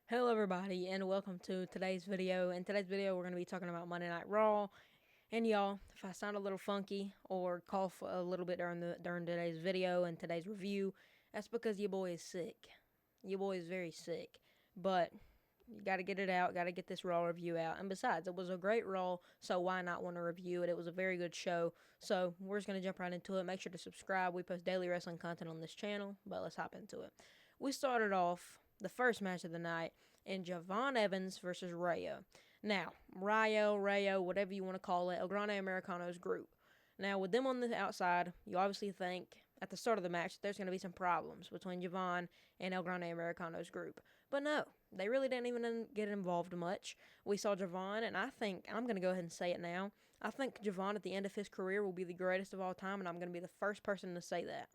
Hello everybody and welcome to today's video. In today's video we're going to be talking about Monday Night Raw. And y'all, if I sound a little funky or cough a little bit during today's video and today's review, that's because your boy is sick. Your boy is very sick. But you got to get it out, got to get this Raw review out. And besides, it was a great Raw, so why not want to review it? It was a very good show. So we're just going to jump right into it. Make sure to subscribe. We post daily wrestling content on this channel, but let's hop into it. We started off the first match of the night in Javon Evans versus Rhiyo. Now, Rhiyo, whatever you want to call it, El Grande Americano's group. Now, with them on the outside, you obviously think at the start of the match there's going to be some problems between Javon and El Grande Americano's group. But no, they really didn't even get involved much. We saw Javon, and I think, I'm going to go ahead and say it now, I think Javon at the end of his career will be the greatest of all time, and I'm going to be the first person to say that.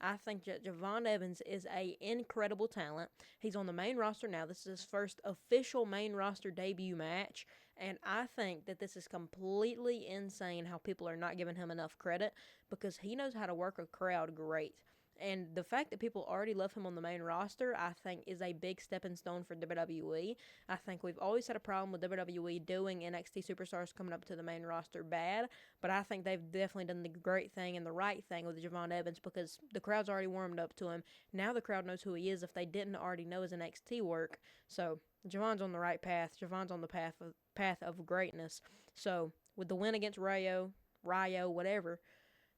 I think that Javon Evans is a incredible talent. He's on the main roster now. This is his first official main roster debut match, and I think that this is completely insane how people are not giving him enough credit because he knows how to work a crowd great. And the fact that people already love him on the main roster, I think, is a big stepping stone for WWE. I think we've always had a problem with WWE doing NXT superstars coming up to the main roster bad, but I think they've definitely done the great thing and the right thing with Javon Evans because the crowd's already warmed up to him. Now the crowd knows who he is if they didn't already know his NXT work. So Javon's on the right path. Javon's on the path of greatness. So with the win against Rhiyo, whatever,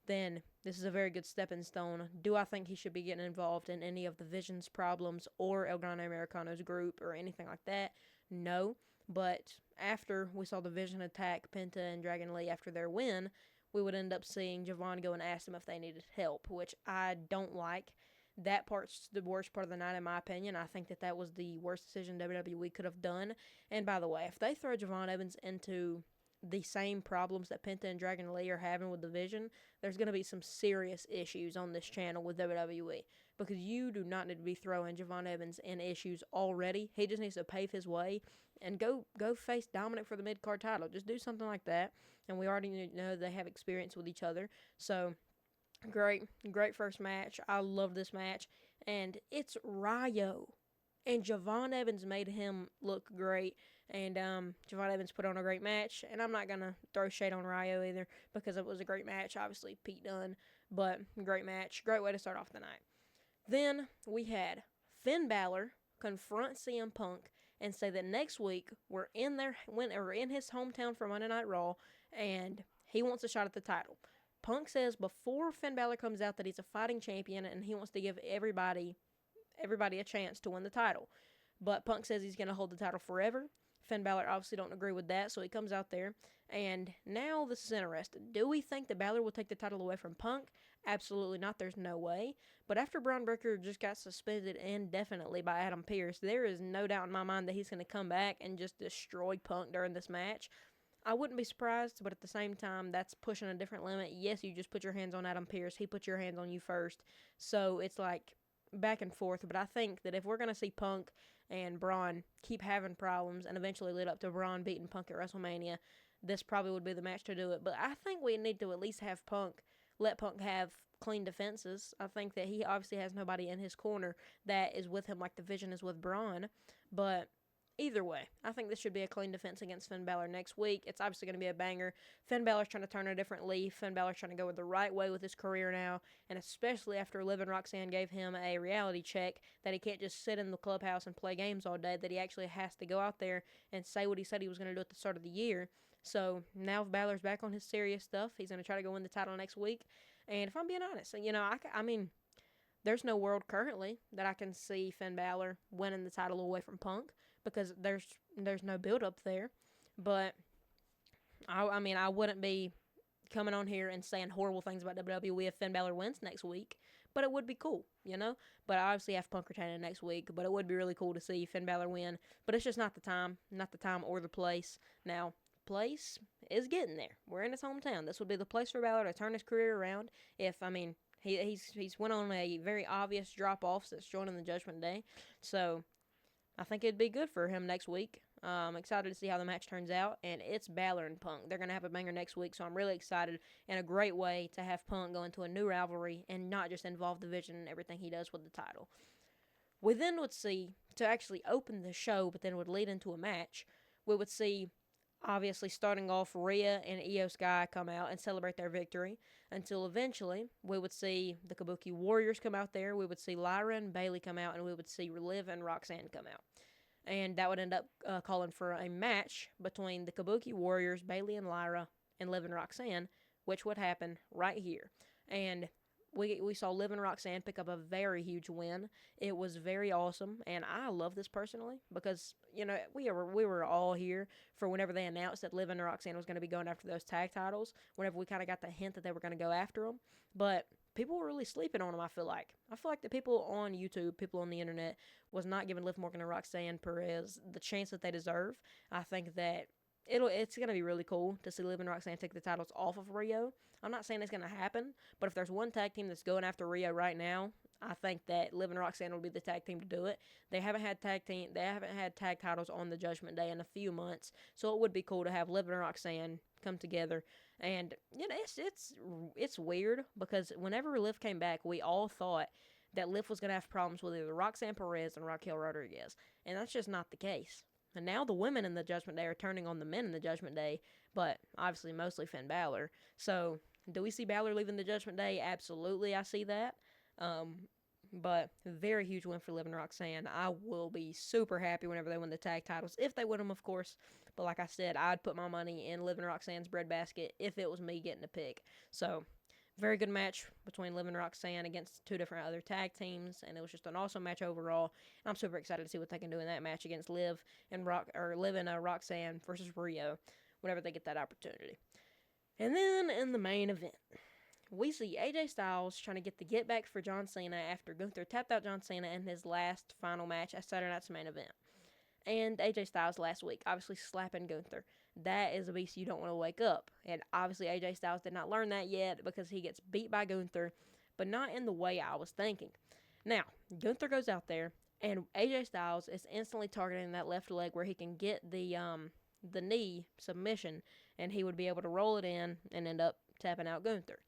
then this is a very good stepping stone. Do I think he should be getting involved in any of the Vision's problems or El Grande Americano's group or anything like that? No. But after we saw the Vision attack Penta and Dragon Lee after their win, we would end up seeing Javon go and ask them if they needed help, which I don't like. That part's the worst part of the night, in my opinion. I think that was the worst decision WWE could have done. And by the way, if they throw Javon Evans into the same problems that Penta and Dragon Lee are having with the Vision, there's going to be some serious issues on this channel with WWE because you do not need to be throwing Javon Evans in issues already. He just needs to pave his way and go face Dominic for the mid-card title. Just do something like that, and we already know they have experience with each other. So great first match. I love this match, and it's Rhiyo. And Javon Evans made him look great. And Javon Evans put on a great match. And I'm not going to throw shade on Rhiyo either because it was a great match. Obviously, Pete Dunne. But great match. Great way to start off the night. Then we had Finn Balor confront CM Punk and say that next week we're in his hometown for Monday Night Raw and he wants a shot at the title. Punk says before Finn Balor comes out that he's a fighting champion and he wants to give everybody a chance to win the title. But Punk says he's going to hold the title forever. Finn Balor obviously don't agree with that, so he comes out there. And now this is interesting. Do we think that Balor will take the title away from Punk? Absolutely not. There's no way. But after Bron Breakker just got suspended indefinitely by Adam Pearce, there is no doubt in my mind that he's going to come back and just destroy Punk during this match. I wouldn't be surprised, but at the same time, that's pushing a different limit. Yes, you just put your hands on Adam Pearce. He put your hands on you first. So it's like back and forth, but I think that if we're going to see Punk and Braun keep having problems and eventually lead up to Braun beating Punk at WrestleMania, this probably would be the match to do it. But I think we need to at least have let Punk have clean defenses. I think that he obviously has nobody in his corner that is with him like the Vision is with Braun, but either way, I think this should be a clean defense against Finn Balor next week. It's obviously going to be a banger. Finn Balor's trying to turn a different leaf. Finn Balor's trying to go the right way with his career now, and especially after Liv and Roxanne gave him a reality check that he can't just sit in the clubhouse and play games all day, that he actually has to go out there and say what he said he was going to do at the start of the year. So now Balor's back on his serious stuff. He's going to try to go win the title next week. And if I'm being honest, I mean, there's no world currently that I can see Finn Balor winning the title away from Punk because there's no build up there. But I mean, I wouldn't be coming on here and saying horrible things about WWE if Finn Balor wins next week, but it would be cool, But I obviously have Punk retaining next week, but it would be really cool to see Finn Balor win. But it's just not the time or the place. Now, place is getting there. We're in his hometown. This would be the place for Balor to turn his career around. He's went on a very obvious drop off since joining the Judgment Day, so I think it'd be good for him next week. I'm excited to see how the match turns out, and it's Balor and Punk. They're going to have a banger next week, so I'm really excited, and a great way to have Punk go into a new rivalry and not just involve the Vision and everything he does with the title. We then would see to actually open the show, but then would lead into a match. We would see, obviously, starting off, Rhea and Io Sky come out and celebrate their victory until eventually we would see the Kabuki Warriors come out there. We would see Lyra and Bayley come out, and we would see Liv and Roxanne come out. And that would end up calling for a match between the Kabuki Warriors, Bayley and Lyra, and Liv and Roxanne, which would happen right here. And we saw Liv and Roxanne pick up a very huge win. It was very awesome, and I love this personally because we were all here for whenever they announced that Liv and Roxanne was going to be going after those tag titles. Whenever we kind of got the hint that they were going to go after them, but people were really sleeping on them. I feel like the people on YouTube, people on the internet, was not giving Liv Morgan and Roxanne Perez the chance that they deserve. I think that it's going to be really cool to see Liv and Roxanne take the titles off of Rhiyo. I'm not saying it's going to happen, but if there's one tag team that's going after Rhiyo right now, I think that Liv and Roxanne will be the tag team to do it. They haven't had tag titles on the Judgment Day in a few months, so it would be cool to have Liv and Roxanne come together. And it's weird because whenever Liv came back, we all thought that Liv was going to have problems with either Roxanne Perez and Raquel Rodriguez, and that's just not the case. And now the women in the Judgment Day are turning on the men in the Judgment Day, but obviously mostly Finn Balor. So, do we see Balor leaving the Judgment Day? Absolutely, I see that. But very huge win for Liv and Roxanne. I will be super happy whenever they win the tag titles, if they win them, of course. But like I said, I'd put my money in Liv and Roxanne's breadbasket if it was me getting a pick. So, very good match between Liv and Roxanne against two different other tag teams, and it was just an awesome match overall. And I'm super excited to see what they can do in that match against Liv and Roxanne versus Rhiyo whenever they get that opportunity. And then in the main event, we see AJ Styles trying to get the get back for John Cena after Gunther tapped out John Cena in his last final match at Saturday Night's Main Event. And AJ Styles last week, obviously slapping Gunther. That is a beast you don't want to wake up. And obviously AJ Styles did not learn that yet because he gets beat by Gunther, but not in the way I was thinking. Now, Gunther goes out there, and AJ Styles is instantly targeting that left leg where he can get the knee submission, and he would be able to roll it in and end up tapping out Gunther.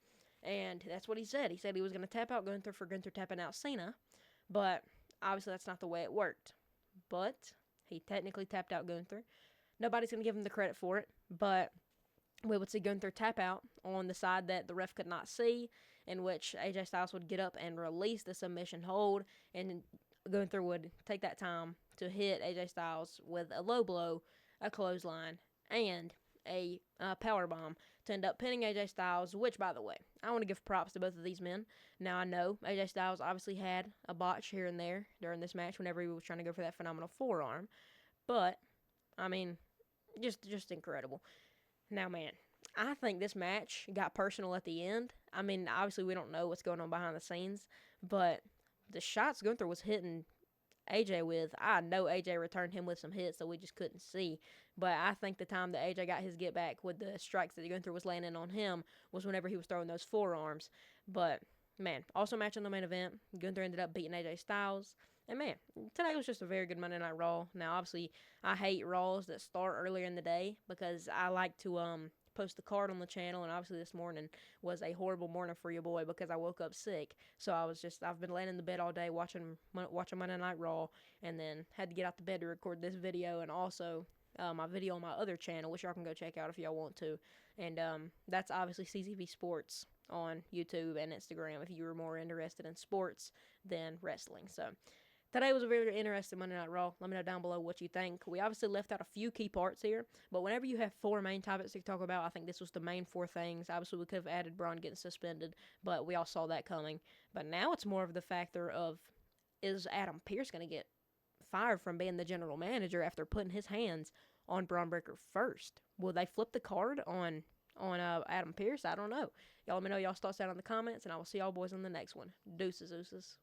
And that's what he said. He said he was going to tap out Gunther for Gunther tapping out Cena, but obviously that's not the way it worked. But he technically tapped out Gunther. Nobody's going to give him the credit for it, but we would see Gunther tap out on the side that the ref could not see, in which AJ Styles would get up and release the submission hold, and Gunther would take that time to hit AJ Styles with a low blow, a clothesline, and a power bomb to end up pinning AJ Styles, which, by the way, I want to give props to both of these men. Now, I know AJ Styles obviously had a botch here and there during this match whenever he was trying to go for that phenomenal forearm, but, I mean, just incredible. Now, man, I think this match got personal at the end. I mean, obviously we don't know what's going on behind the scenes, but the shots Gunther was hitting AJ with, I know AJ returned him with some hits that we just couldn't see. But I think the time that AJ got his get back with the strikes that Gunther was landing on him was whenever he was throwing those forearms. But, man, also match in the main event, Gunther ended up beating AJ Styles. And, man, today was just a very good Monday Night Raw. Now, obviously, I hate Raws that start earlier in the day because I like to post the card on the channel, and obviously this morning was a horrible morning for your boy because I woke up sick. So I've been laying in the bed all day watching Monday Night Raw, and then had to get out the bed to record this video, and also my video on my other channel, which y'all can go check out if y'all want to. And that's obviously CZV Sports on YouTube and Instagram if you were more interested in sports than wrestling. So today was a very interesting Monday Night Raw. Let me know down below what you think. We obviously left out a few key parts here, but whenever you have 4 main topics to talk about, I think this was the main 4 things. Obviously, we could have added Bron getting suspended, but we all saw that coming. But now it's more of the factor of, is Adam Pearce going to get fired from being the general manager after putting his hands on Bron Breakker first? Will they flip the card on Adam Pearce? I don't know. Y'all let me know y'all's thoughts down in the comments, and I will see y'all boys in the next one. Deuces, ooses.